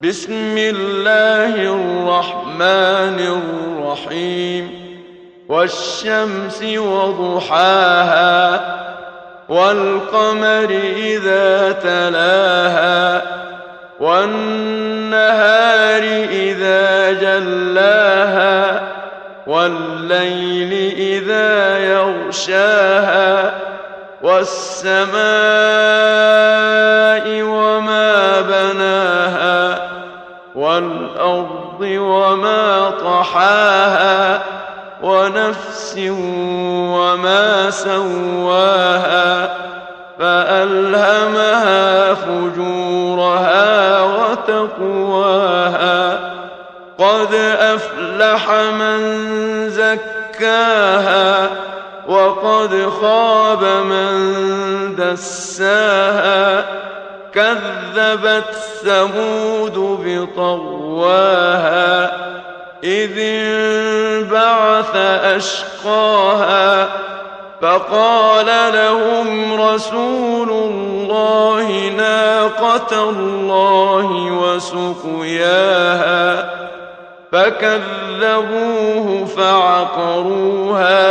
بسم الله الرحمن الرحيم والشمس وضحاها والقمر إذا تلاها والنهار إذا جلاها والليل إذا يغشاها والسماء وما بناها والأرض وما طحاها ونفس وما سواها فألهمها فجورها وتقواها قد أفلح من زكاها وقد خاب من دساها كذبت ثمود بطغواها إذ انبعث أشقاها فقال لهم رسول الله ناقة الله وسقياها فكذبوه فعقروها